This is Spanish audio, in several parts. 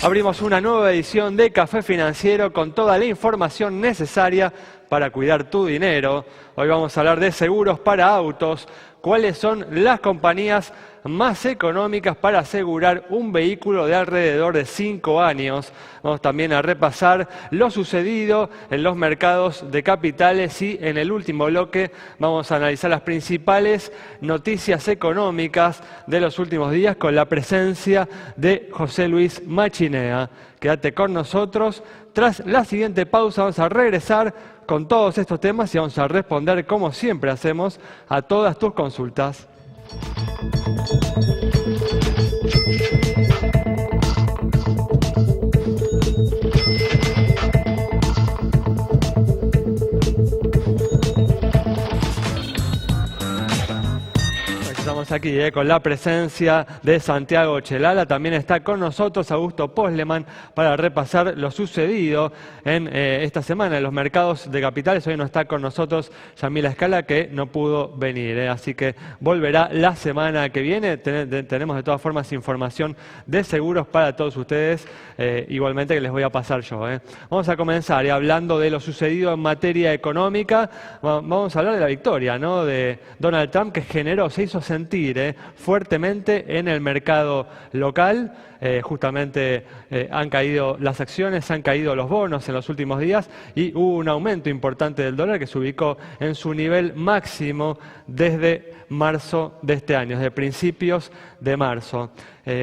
Abrimos una nueva edición de Café Financiero con toda la información necesaria para cuidar tu dinero. Hoy vamos a hablar de seguros para autos, cuáles son las compañías más económicas para asegurar un vehículo de alrededor de 5 años. Vamos también a repasar lo sucedido en los mercados de capitales y en el último bloque vamos a analizar las principales noticias económicas de los últimos días con la presencia de José Luis Machinea. Quédate con nosotros. Tras la siguiente pausa vamos a regresar con todos estos temas y vamos a responder, como siempre hacemos, a todas tus consultas. Estamos aquí con la presencia de Santiago Chelala. También está con nosotros Augusto Posleman para repasar lo sucedido en esta semana en los mercados de capitales. Hoy no está con nosotros Yamila Escala, que no pudo venir, así que volverá la semana que viene. Tenemos de todas formas información de seguros para todos ustedes, igualmente que les voy a pasar yo. Vamos a comenzar hablando de lo sucedido en materia económica. Vamos a hablar de la victoria, ¿no?, de Donald Trump, que se hizo sentir fuertemente en el mercado local. Justamente han caído las acciones, han caído los bonos en los últimos días y hubo un aumento importante del dólar que se ubicó en su nivel máximo desde marzo de este año, desde principios de marzo.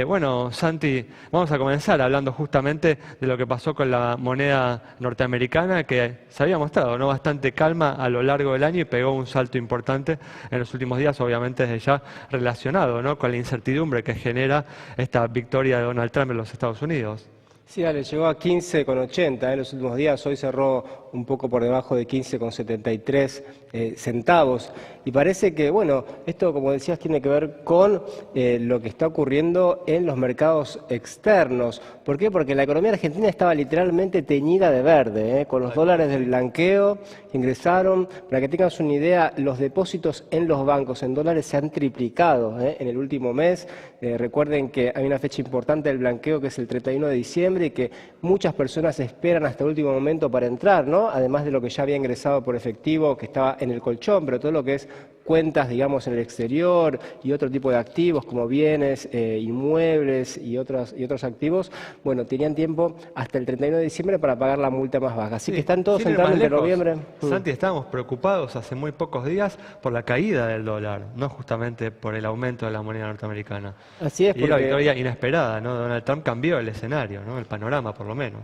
Bueno, Santi, vamos a comenzar hablando justamente de lo que pasó con la moneda norteamericana, que se había mostrado, ¿no?, bastante calma a lo largo del año y pegó un salto importante en los últimos días, obviamente desde ya relacionado, ¿no?, con la incertidumbre que genera esta victoria de Donald Trump en los Estados Unidos. Sí, dale, llegó a 15,80 en los últimos días, hoy cerró un poco por debajo de 15,73 centavos. Y parece que, bueno, esto, como decías, tiene que ver con lo que está ocurriendo en los mercados externos. ¿Por qué? Porque la economía argentina estaba literalmente teñida de verde, con los dólares del blanqueo que ingresaron. Para que tengas una idea, los depósitos en los bancos en dólares se han triplicado en el último mes. Recuerden que hay una fecha importante del blanqueo que es el 31 de diciembre y que muchas personas esperan hasta el último momento para entrar, ¿no? Además de lo que ya había ingresado por efectivo, que estaba en el colchón, pero todo lo que es cuentas, digamos, en el exterior y otro tipo de activos como bienes, inmuebles y otros activos, bueno, tenían tiempo hasta el 31 de diciembre para pagar la multa más baja. Así que están todos entrando en noviembre. Santi, estábamos preocupados hace muy pocos días por la caída del dólar, no justamente por el aumento de la moneda norteamericana. Así es, y la victoria inesperada, ¿no?, de Donald Trump cambió el escenario, ¿no?, el panorama por lo menos.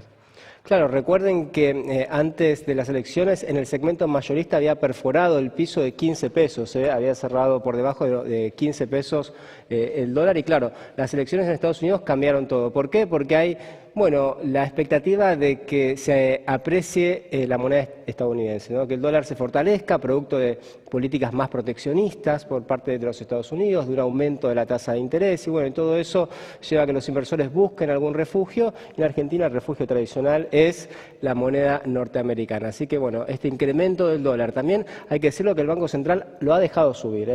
Claro, recuerden que antes de las elecciones en el segmento mayorista había perforado el piso de 15 pesos, había cerrado por debajo de 15 pesos el dólar y claro, las elecciones en Estados Unidos cambiaron todo. ¿Por qué? Porque hay, bueno, la expectativa de que se aprecie la moneda estadounidense, ¿no?, que el dólar se fortalezca producto de políticas más proteccionistas por parte de los Estados Unidos, de un aumento de la tasa de interés y bueno, y todo eso lleva a que los inversores busquen algún refugio. En Argentina el refugio tradicional es la moneda norteamericana. Así que bueno, este incremento del dólar también hay que decirlo que el Banco Central lo ha dejado subir,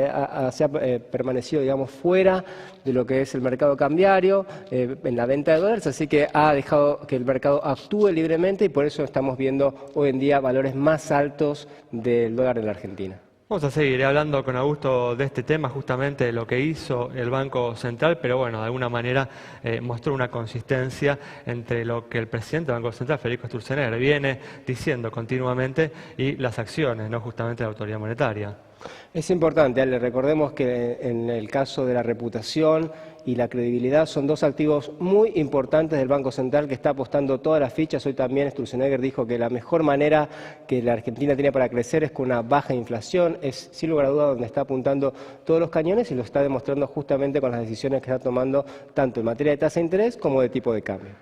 se ha permanecido, digamos, fuera de lo que es el mercado cambiario en la venta de dólares, así que ha dejado que el mercado actúe libremente y por eso estamos viendo hoy en día valores más altos del dólar en la Argentina. Vamos a seguir hablando con Augusto de este tema, justamente de lo que hizo el Banco Central, pero bueno, de alguna manera mostró una consistencia entre lo que el presidente del Banco Central, Federico Sturzenegger, viene diciendo continuamente y las acciones, no justamente de la autoridad monetaria. Es importante, Ale, recordemos que en el caso de la reputación y la credibilidad son dos activos muy importantes del Banco Central que está apostando todas las fichas. Hoy también Sturzenegger dijo que la mejor manera que la Argentina tiene para crecer es con una baja inflación. Es sin lugar a dudas donde está apuntando todos los cañones y lo está demostrando justamente con las decisiones que está tomando tanto en materia de tasa de interés como de tipo de cambio.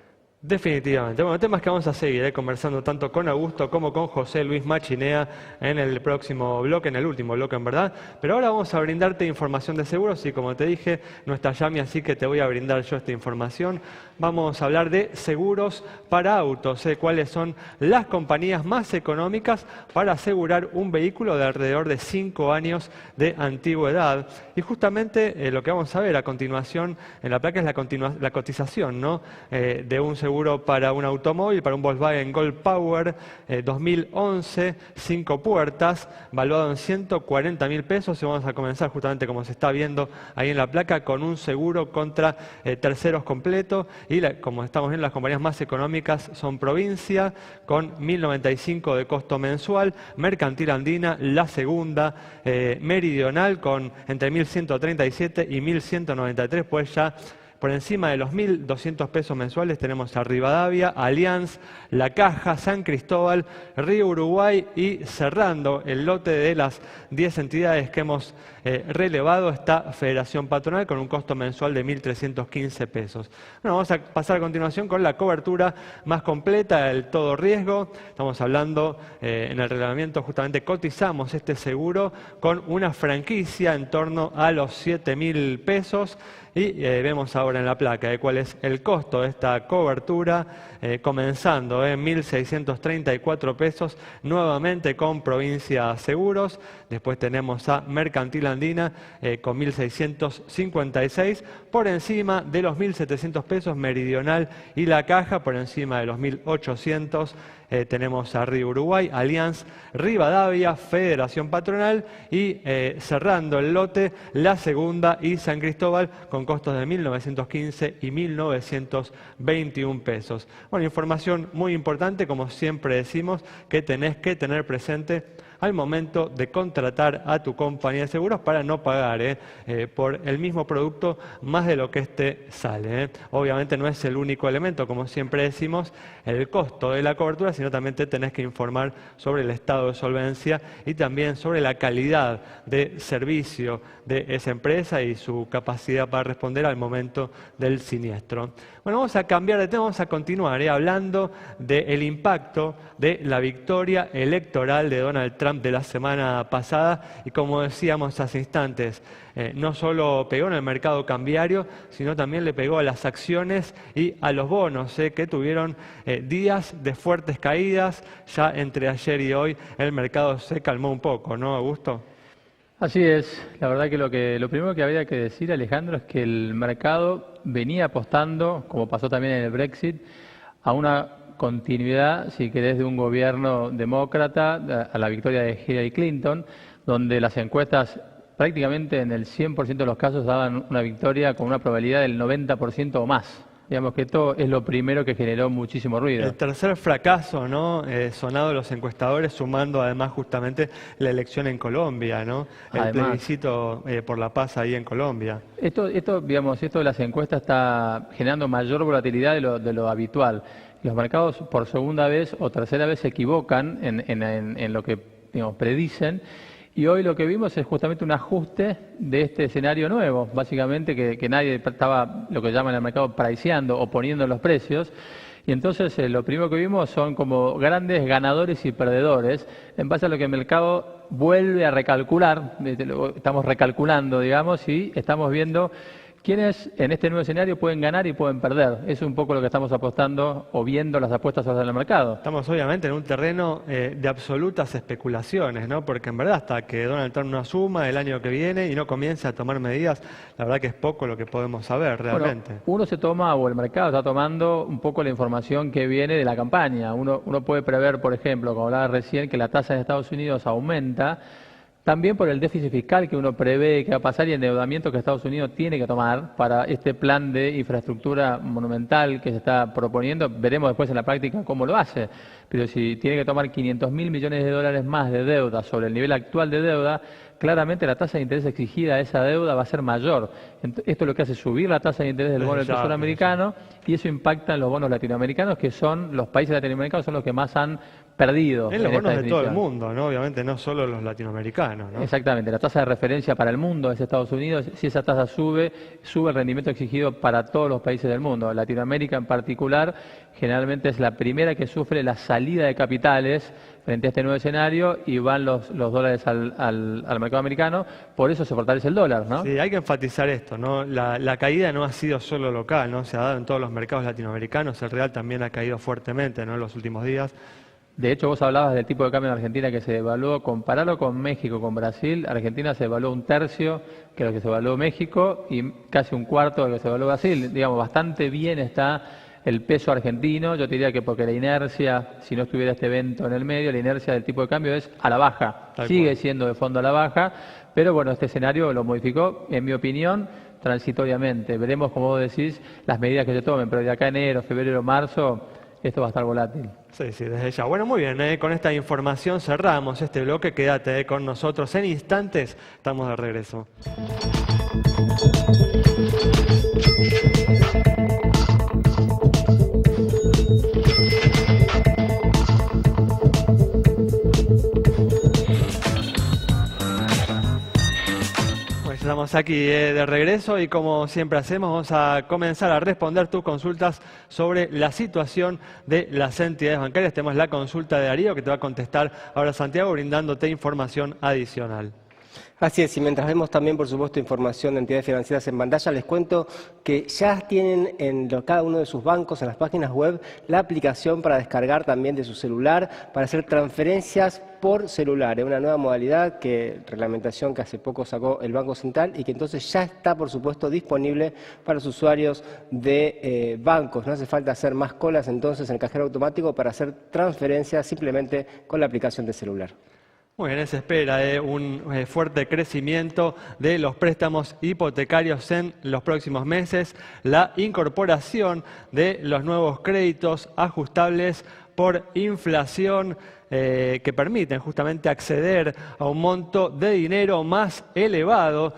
Definitivamente. Bueno, temas que vamos a seguir conversando tanto con Augusto como con José Luis Machinea en el próximo bloque, en el último bloque en verdad. Pero ahora vamos a brindarte información de seguros y como te dije, no está Yami, así que te voy a brindar yo esta información. Vamos a hablar de seguros para autos, cuáles son las compañías más económicas para asegurar un vehículo de alrededor de 5 años de antigüedad. Y justamente lo que vamos a ver a continuación en la placa es la cotización, ¿no?, de un seguro seguro para un automóvil, para un Volkswagen Gold Power 2011, 5 puertas, valuado en 140.000 pesos, y vamos a comenzar justamente como se está viendo ahí en la placa, con un seguro contra terceros completo, y como estamos viendo, las compañías más económicas son Provincia, con 1.095 de costo mensual, Mercantil Andina, la segunda, Meridional, con entre 1.137 y 1.193, pues ya por encima de los 1.200 pesos mensuales tenemos a Rivadavia, Allianz, La Caja, San Cristóbal, Río Uruguay, y cerrando el lote de las 10 entidades que hemos relevado está Federación Patronal con un costo mensual de 1.315 pesos. Bueno, vamos a pasar a continuación con la cobertura más completa del todo riesgo. Estamos hablando, en el reglamento justamente cotizamos este seguro con una franquicia en torno a los 7.000 pesos. Y vemos ahora en la placa cuál es el costo de esta cobertura, comenzando en 1.634 pesos, nuevamente con Provincia Seguros. Después tenemos a Mercantil Andina con 1.656, por encima de los 1.700 pesos Meridional y La Caja, por encima de los 1.800. Tenemos a Río Uruguay, Allianz, Rivadavia, Federación Patronal, y cerrando el lote, la segunda y San Cristóbal con costos de 1.915 y 1.921 pesos. Bueno, información muy importante, como siempre decimos, que tenés que tener presente al momento de contratar a tu compañía de seguros para no pagar por el mismo producto más de lo que este sale. Obviamente no es el único elemento, como siempre decimos, el costo de la cobertura, sino también te tenés que informar sobre el estado de solvencia y también sobre la calidad de servicio de esa empresa y su capacidad para responder al momento del siniestro. Bueno, vamos a cambiar de tema, vamos a continuar hablando del impacto de la victoria electoral de Donald Trump de la semana pasada, y como decíamos hace instantes, no solo pegó en el mercado cambiario, sino también le pegó a las acciones y a los bonos, que tuvieron días de fuertes caídas. Ya entre ayer y hoy el mercado se calmó un poco, ¿no, Augusto? Así es, la verdad que lo primero que habría que decir, Alejandro, es que el mercado venía apostando, como pasó también en el Brexit, a una continuidad, si querés, de un gobierno demócrata, a la victoria de Hillary Clinton, donde las encuestas prácticamente en el 100% de los casos daban una victoria con una probabilidad del 90% o más. Digamos que esto es lo primero que generó muchísimo ruido. El tercer fracaso, ¿no? Sonado de los encuestadores, sumando además justamente la elección en Colombia, ¿no? El plebiscito por la paz ahí en Colombia. Esto de las encuestas está generando mayor volatilidad de lo habitual. Los mercados por segunda vez o tercera vez se equivocan en lo que, digamos, predicen. Y hoy lo que vimos es justamente un ajuste de este escenario nuevo, básicamente que nadie estaba, lo que llaman el mercado, priceando o poniendo los precios. Y entonces lo primero que vimos son como grandes ganadores y perdedores, en base a lo que el mercado vuelve a recalcular. Estamos recalculando, digamos, y estamos viendo quiénes en este nuevo escenario pueden ganar y pueden perder. Eso es un poco lo que estamos apostando o viendo las apuestas hacia el mercado. Estamos obviamente en un terreno de absolutas especulaciones, ¿no? Porque en verdad hasta que Donald Trump no asuma el año que viene y no comience a tomar medidas, la verdad que es poco lo que podemos saber realmente. Bueno, uno se toma, o el mercado está tomando un poco la información que viene de la campaña. Uno puede prever, por ejemplo, como hablaba recién, que la tasa en Estados Unidos aumenta, también por el déficit fiscal que uno prevé que va a pasar y el endeudamiento que Estados Unidos tiene que tomar para este plan de infraestructura monumental que se está proponiendo. Veremos después en la práctica cómo lo hace. Pero si tiene que tomar 500.000 millones de dólares más de deuda sobre el nivel actual de deuda, claramente la tasa de interés exigida a esa deuda va a ser mayor. Esto es lo que hace subir la tasa de interés del bono del Tesoro americano, y eso impacta en los bonos latinoamericanos, que son los países latinoamericanos son los que más han perdido. En los bonos de todo el mundo, ¿no? Obviamente no solo los latinoamericanos, ¿no? Exactamente, la tasa de referencia para el mundo es Estados Unidos. Si esa tasa sube el rendimiento exigido para todos los países del mundo. Latinoamérica en particular generalmente es la primera que sufre la salida de capitales frente a este nuevo escenario, y van los dólares al mercado americano. Por eso se fortalece el dólar, ¿no? Sí, hay que enfatizar esto, ¿no? La caída no ha sido solo local, ¿no? Se ha dado en todos los mercados latinoamericanos. El real también ha caído fuertemente, ¿no?, en los últimos días. De hecho, vos hablabas del tipo de cambio en Argentina que se devaluó. Compararlo con México, con Brasil, Argentina se devaluó un tercio que lo que se devaluó México y casi un cuarto de lo que se devaluó Brasil. Digamos, bastante bien está el peso argentino, yo te diría que porque la inercia, si no estuviera este evento en el medio, la inercia del tipo de cambio es a la baja, sigue siendo de fondo a la baja, pero bueno, este escenario lo modificó, en mi opinión, transitoriamente. Veremos, como vos decís, las medidas que se tomen, pero de acá a enero, febrero, marzo, esto va a estar volátil. Sí, desde ya. Bueno, muy bien, con esta información cerramos este bloque. Quédate con nosotros en instantes, estamos de regreso. Estamos aquí de regreso y como siempre hacemos, vamos a comenzar a responder tus consultas sobre la situación de las entidades bancarias. Tenemos la consulta de Darío que te va a contestar ahora Santiago brindándote información adicional. Así es, y mientras vemos también, por supuesto, información de entidades financieras en pantalla, les cuento que ya tienen en cada uno de sus bancos, en las páginas web, la aplicación para descargar también de su celular, para hacer transferencias por celular. Es una nueva modalidad, reglamentación que hace poco sacó el Banco Central y que entonces ya está, por supuesto, disponible para los usuarios de bancos. No hace falta hacer más colas entonces en el cajero automático para hacer transferencias simplemente con la aplicación de celular. Muy bien, se espera un fuerte crecimiento de los préstamos hipotecarios en los próximos meses, la incorporación de los nuevos créditos ajustables por inflación que permiten justamente acceder a un monto de dinero más elevado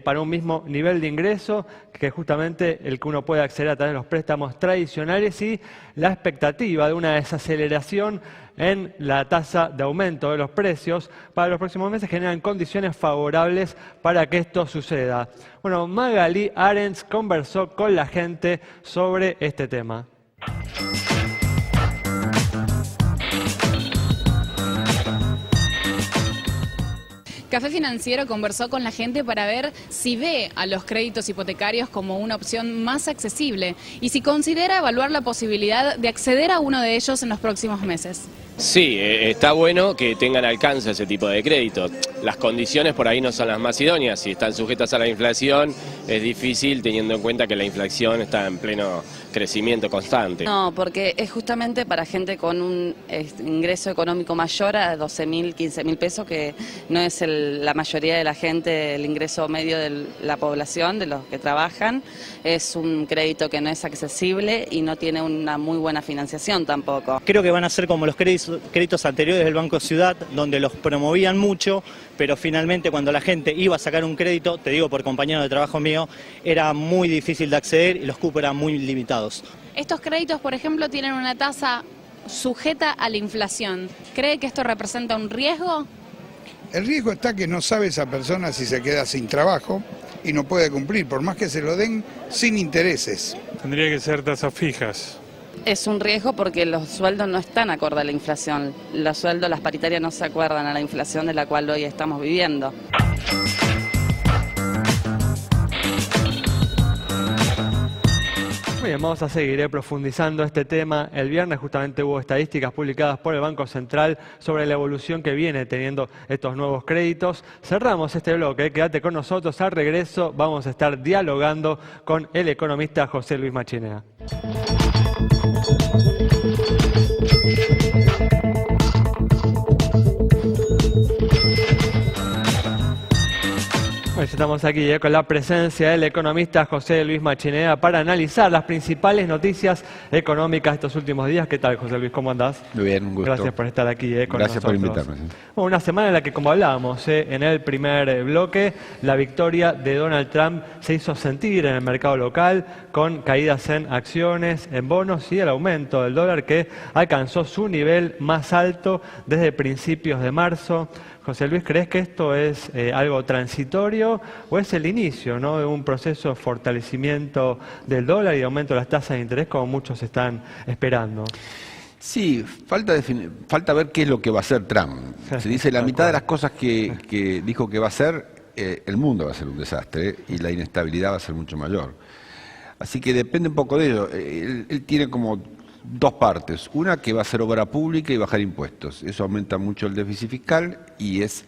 para un mismo nivel de ingreso que justamente el que uno puede acceder a través de los préstamos tradicionales y la expectativa de una desaceleración en la tasa de aumento de los precios para los próximos meses generan condiciones favorables para que esto suceda. Bueno, Magalí Arens conversó con la gente sobre este tema. Café Financiero conversó con la gente para ver si ve a los créditos hipotecarios como una opción más accesible y si considera evaluar la posibilidad de acceder a uno de ellos en los próximos meses. Sí, está bueno que tengan alcance ese tipo de créditos. Las condiciones por ahí no son las más idóneas. Si están sujetas a la inflación, es difícil teniendo en cuenta que la inflación está en pleno crecimiento constante. No, porque es justamente para gente con un ingreso económico mayor a 12.000, 15.000 pesos, que no es la mayoría de la gente, el ingreso medio de la población, de los que trabajan. Es un crédito que no es accesible y no tiene una muy buena financiación tampoco. Creo que van a ser como los créditos anteriores del Banco Ciudad, donde los promovían mucho, pero finalmente cuando la gente iba a sacar un crédito, te digo por compañero de trabajo mío, era muy difícil de acceder y los cupos eran muy limitados. Estos créditos, por ejemplo, tienen una tasa sujeta a la inflación. ¿Cree que esto representa un riesgo? El riesgo está que no sabe esa persona si se queda sin trabajo y no puede cumplir, por más que se lo den sin intereses. Tendría que ser tasas fijas. Es un riesgo porque los sueldos no están acorde a la inflación. Los sueldos, las paritarias no se acuerdan a la inflación de la cual hoy estamos viviendo. Muy bien, vamos a seguir profundizando este tema. El viernes justamente hubo estadísticas publicadas por el Banco Central sobre la evolución que viene teniendo estos nuevos créditos. Cerramos este bloque, quédate con nosotros. Al regreso vamos a estar dialogando con el economista José Luis Machinea. Estamos aquí con la presencia del economista José Luis Machinea para analizar las principales noticias económicas de estos últimos días. ¿Qué tal, José Luis? ¿Cómo andás? Muy bien, un gusto. Gracias por estar aquí con Gracias nosotros. por invitarme. Sí. Bueno, una semana en la que, como hablábamos en el primer bloque, la victoria de Donald Trump se hizo sentir en el mercado local con caídas en acciones, en bonos y el aumento del dólar que alcanzó su nivel más alto desde principios de marzo. José Luis, ¿crees que esto es algo transitorio o es el inicio, ¿no?, de un proceso de fortalecimiento del dólar y de aumento de las tasas de interés como muchos están esperando? Sí, falta ver qué es lo que va a hacer Trump. Se dice la mitad de las cosas que dijo que va a hacer, el mundo va a ser un desastre y la inestabilidad va a ser mucho mayor. Así que depende un poco de ello. Él tiene como dos partes. Una, que va a ser obra pública y bajar impuestos. Eso aumenta mucho el déficit fiscal y es,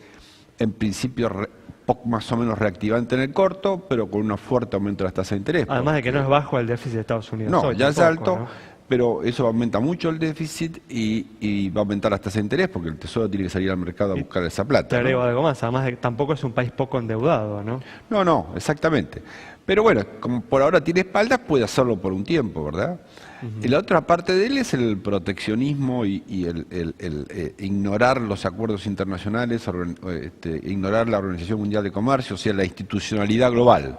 en principio, poco más o menos reactivante en el corto, pero con un fuerte aumento de las tasas de interés. Además de que no es bajo el déficit de Estados Unidos. No, hoy ya es tampoco, alto, ¿no? pero eso aumenta mucho el déficit y va a aumentar las tasas de interés porque el Tesoro tiene que salir al mercado a buscar esa plata. Te ¿no? agrego algo más, además de que tampoco es un país poco endeudado, ¿no? No, exactamente. Pero bueno, como por ahora tiene espaldas, puede hacerlo por un tiempo, ¿verdad? Y la otra parte de él es el proteccionismo y el ignorar los acuerdos internacionales, ignorar la Organización Mundial de Comercio, o sea, la institucionalidad global.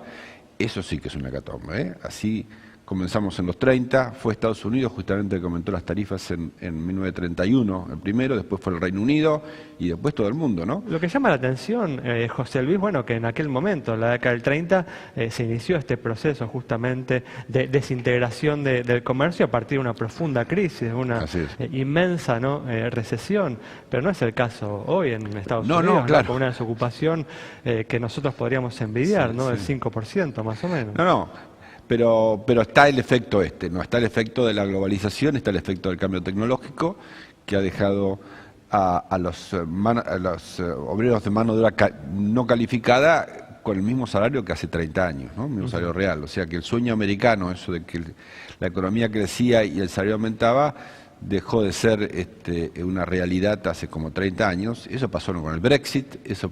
Eso sí que es una hecatombe, ¿eh? Así comenzamos en los 30, fue Estados Unidos justamente que aumentó las tarifas en 1931, el primero, después fue el Reino Unido y después todo el mundo, ¿no? Lo que llama la atención, José Luis, bueno, que en aquel momento, en la década del 30, se inició este proceso justamente de desintegración del comercio a partir de una profunda crisis, una inmensa, ¿no? Recesión, pero no es el caso hoy en Estados Unidos, no, claro. Con una desocupación que nosotros podríamos envidiar, ¿no? Del 5% más o menos. No. Pero está el efecto no está el efecto de la globalización, está el efecto del cambio tecnológico que ha dejado a los obreros de mano de obra no calificada con el mismo salario que hace 30 años, ¿no? El mismo salario real. O sea que el sueño americano, eso de que la economía crecía y el salario aumentaba, dejó de ser una realidad hace como 30 años. Eso pasó con el Brexit, eso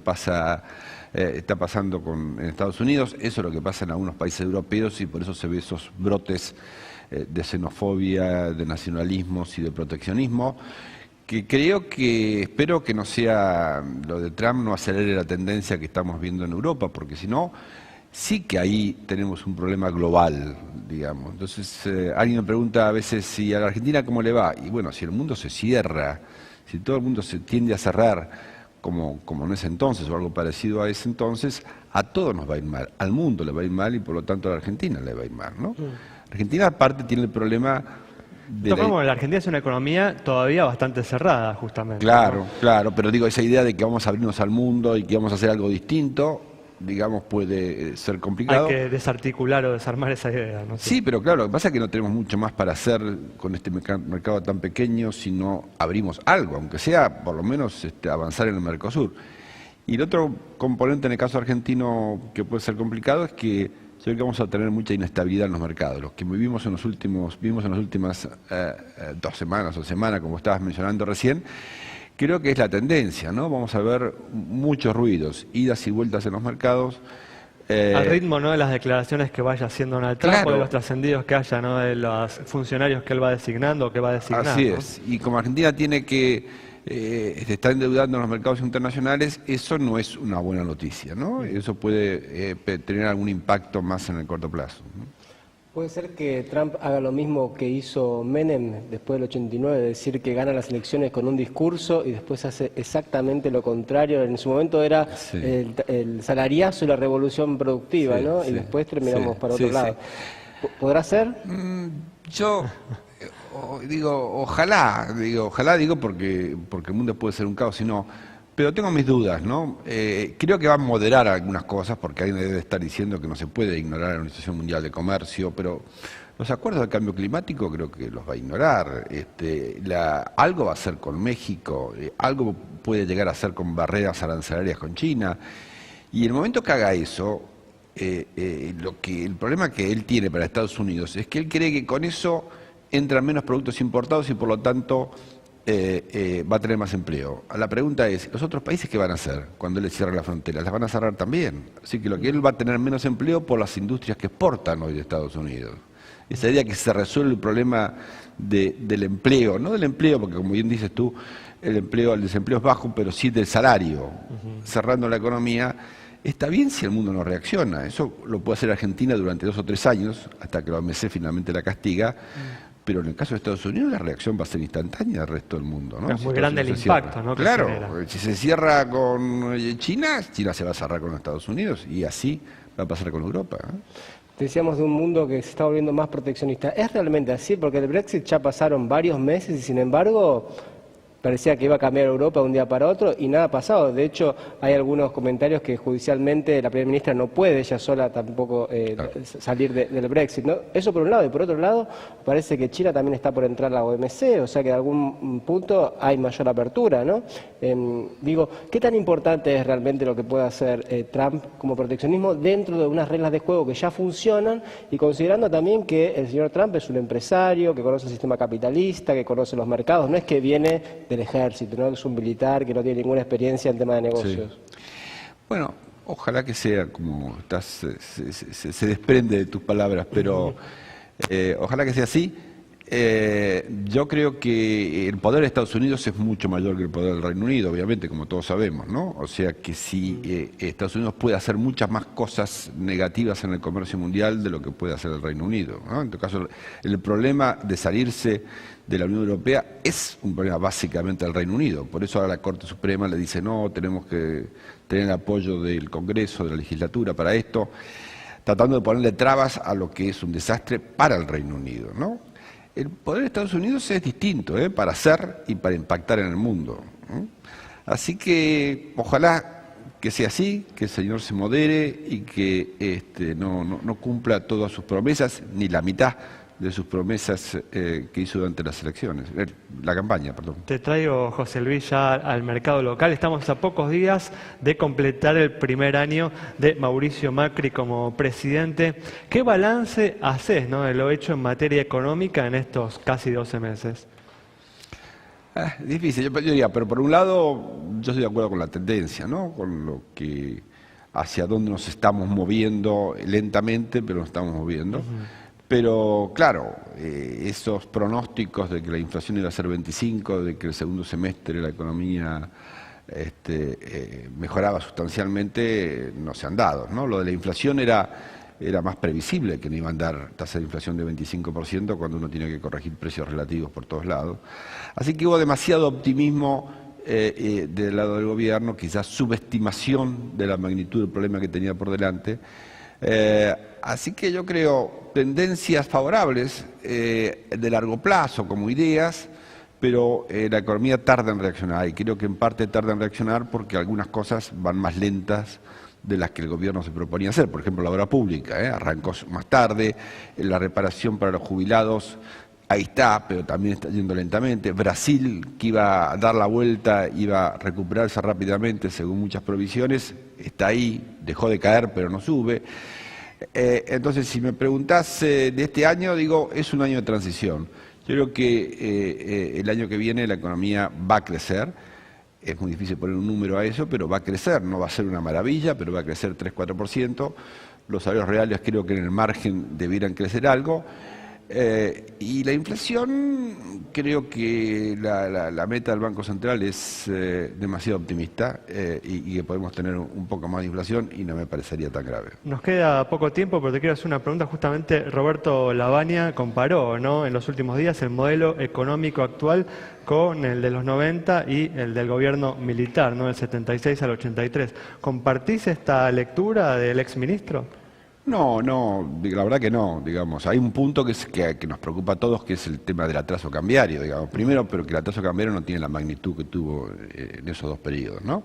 está pasando en Estados Unidos, eso es lo que pasa en algunos países europeos y por eso se ve esos brotes de xenofobia, de nacionalismos y de proteccionismo, que espero que no sea, lo de Trump no acelere la tendencia que estamos viendo en Europa, porque si no, sí que ahí tenemos un problema global, digamos. Entonces, alguien me pregunta a veces si a la Argentina cómo le va, y bueno, si el mundo se cierra, si todo el mundo se tiende a cerrar, como en ese entonces o algo parecido a ese entonces, a todos nos va a ir mal, al mundo le va a ir mal y por lo tanto a la Argentina le va a ir mal, ¿no? Argentina aparte tiene el problema de la Argentina es una economía todavía bastante cerrada, justamente. Claro, ¿no? claro, pero digo, esa idea de que vamos a abrirnos al mundo y que vamos a hacer algo distinto, digamos, puede ser complicado. Hay que desarticular o desarmar esa idea, ¿no? Sí, pero claro, lo que pasa es que no tenemos mucho más para hacer con este mercado tan pequeño si no abrimos algo, aunque sea por lo menos avanzar en el Mercosur. Y el otro componente en el caso argentino que puede ser complicado es que yo creo que vamos a tener mucha inestabilidad en los mercados. Los que vivimos en las últimas 2 semanas o semana, como estabas mencionando recién, creo que es la tendencia, ¿no? Vamos a ver muchos ruidos, idas y vueltas en los mercados. Al ritmo, ¿no?, de las declaraciones que vaya haciendo Donald Trump, claro, o de los trascendidos que haya, ¿no?, de los funcionarios que él va designando o que va designando. Así es. Y como Argentina tiene que está endeudando en los mercados internacionales, eso no es una buena noticia, ¿no? Eso puede tener algún impacto más en el corto plazo, ¿no? ¿Puede ser que Trump haga lo mismo que hizo Menem después del 89, decir que gana las elecciones con un discurso y después hace exactamente lo contrario? En su momento era el salariazo y la revolución productiva, ¿no? Y después terminamos para otro lado. ¿Podrá ser? Yo ojalá porque el mundo puede ser un caos, pero tengo mis dudas, ¿no? Creo que va a moderar algunas cosas, porque alguien debe estar diciendo que no se puede ignorar a la Organización Mundial de Comercio, pero los acuerdos de cambio climático creo que los va a ignorar. Algo va a hacer con México, algo puede llegar a hacer con barreras arancelarias con China, y el momento que haga eso, el problema que él tiene para Estados Unidos es que él cree que con eso entran menos productos importados y por lo tanto va a tener más empleo. La pregunta es, ¿los otros países qué van a hacer cuando él cierre las fronteras? Las van a cerrar también. Así que lo que él va a tener menos empleo por las industrias que exportan hoy de Estados Unidos. Esa idea que se resuelve el problema del empleo, no del empleo, porque como bien dices tú, el desempleo es bajo, pero sí del salario. Cerrando la economía, está bien si el mundo no reacciona. Eso lo puede hacer Argentina durante 2 o 3 años, hasta que la OMC finalmente la castiga. Pero en el caso de Estados Unidos la reacción va a ser instantánea del resto del mundo, ¿no? Es muy grande el impacto, ¿no? Claro, si se cierra con China, China se va a cerrar con Estados Unidos y así va a pasar con Europa, ¿eh? Decíamos de un mundo que se está volviendo más proteccionista. ¿Es realmente así? Porque del Brexit ya pasaron varios meses y sin embargo parecía que iba a cambiar Europa de un día para otro y nada ha pasado. De hecho, hay algunos comentarios que judicialmente la primera ministra no puede ella sola tampoco salir del Brexit, ¿no? Eso por un lado. Y por otro lado, parece que China también está por entrar a la OMC, o sea que de algún punto hay mayor apertura, ¿no? Digo, ¿qué tan importante es realmente lo que puede hacer Trump como proteccionismo dentro de unas reglas de juego que ya funcionan y considerando también que el señor Trump es un empresario, que conoce el sistema capitalista, que conoce los mercados, no es que viene del ejército, ¿no? Es un militar que no tiene ninguna experiencia en tema de negocios. Sí. Bueno, ojalá que sea como estás, se desprende de tus palabras, pero ojalá que sea así. Yo creo que el poder de Estados Unidos es mucho mayor que el poder del Reino Unido, obviamente, como todos sabemos, ¿no? O sea que si Estados Unidos puede hacer muchas más cosas negativas en el comercio mundial de lo que puede hacer el Reino Unido, ¿no? En todo caso, el problema de salirse de la Unión Europea es un problema básicamente del Reino Unido. Por eso ahora la Corte Suprema le dice, no, tenemos que tener el apoyo del Congreso, de la legislatura para esto, tratando de ponerle trabas a lo que es un desastre para el Reino Unido, ¿no? El poder de Estados Unidos es distinto, para hacer y para impactar en el mundo. Así que ojalá que sea así, que el señor se modere y que no cumpla todas sus promesas, ni la mitad de sus promesas que hizo durante las elecciones, la campaña, perdón. Te traigo, José Luis, ya al mercado local. Estamos a pocos días de completar el primer año de Mauricio Macri como presidente. ¿Qué balance haces, ¿no?, de lo hecho en materia económica en estos casi 12 meses? Difícil, yo diría, pero por un lado yo estoy de acuerdo con la tendencia, ¿no?, con lo que hacia dónde nos estamos moviendo lentamente, pero nos estamos moviendo. Pero claro, esos pronósticos de que la inflación iba a ser 25, de que el segundo semestre la economía mejoraba sustancialmente, no se han dado, ¿no? Lo de la inflación era más previsible, que no iban a dar tasa de inflación de 25% cuando uno tiene que corregir precios relativos por todos lados. Así que hubo demasiado optimismo del lado del gobierno, quizás subestimación de la magnitud del problema que tenía por delante. Así que yo creo tendencias favorables de largo plazo como ideas, pero la economía tarda en reaccionar y creo que en parte tarda en reaccionar porque algunas cosas van más lentas de las que el gobierno se proponía hacer. Por ejemplo, la obra pública, arrancó más tarde, la reparación para los jubilados, ahí está, pero también está yendo lentamente. Brasil, que iba a dar la vuelta, iba a recuperarse rápidamente según muchas provisiones, está ahí, dejó de caer pero no sube. Entonces, si me preguntás de este año, digo, es un año de transición. Yo creo que el año que viene la economía va a crecer. Es muy difícil poner un número a eso, pero va a crecer. No va a ser una maravilla, pero va a crecer 3-4%. Los salarios reales creo que en el margen debieran crecer algo. Y la inflación, creo que la meta del Banco Central es demasiado optimista y que podemos tener un poco más de inflación y no me parecería tan grave. Nos queda poco tiempo, pero te quiero hacer una pregunta. Justamente Roberto Lavagna comparó, ¿no?, en los últimos días el modelo económico actual con el de los 90 y el del gobierno militar, ¿no?, del 76 al 83. ¿Compartís esta lectura del exministro? No, la verdad que no, digamos. Hay un punto que nos preocupa a todos, que es el tema del atraso cambiario, digamos. Primero, pero que el atraso cambiario no tiene la magnitud que tuvo en esos dos periodos, ¿no?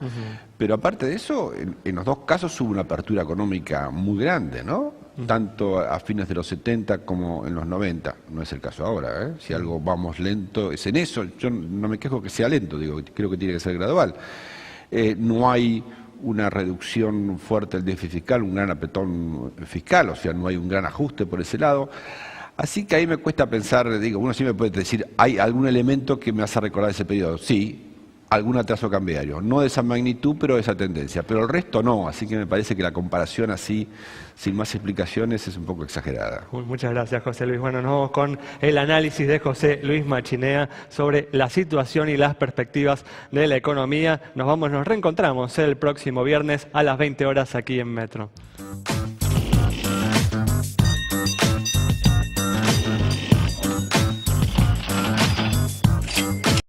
Pero aparte de eso, en los dos casos hubo una apertura económica muy grande, ¿no? Tanto a fines de los 70 como en los 90. No es el caso ahora, ¿eh? Si algo vamos lento es en eso. Yo no me quejo que sea lento, digo, creo que tiene que ser gradual. No hay una reducción fuerte del déficit fiscal, un gran apretón fiscal, o sea, no hay un gran ajuste por ese lado. Así que ahí me cuesta pensar, digo, uno sí me puede decir, ¿hay algún elemento que me hace recordar ese periodo? Sí, algún atraso cambiario, no de esa magnitud, pero de esa tendencia, pero el resto no, así que me parece que la comparación así, sin más explicaciones, es un poco exagerada. Muchas gracias, José Luis. Bueno, nos vamos con el análisis de José Luis Machinea sobre la situación y las perspectivas de la economía. Nos reencontramos el próximo viernes a las 20 horas aquí en Metro.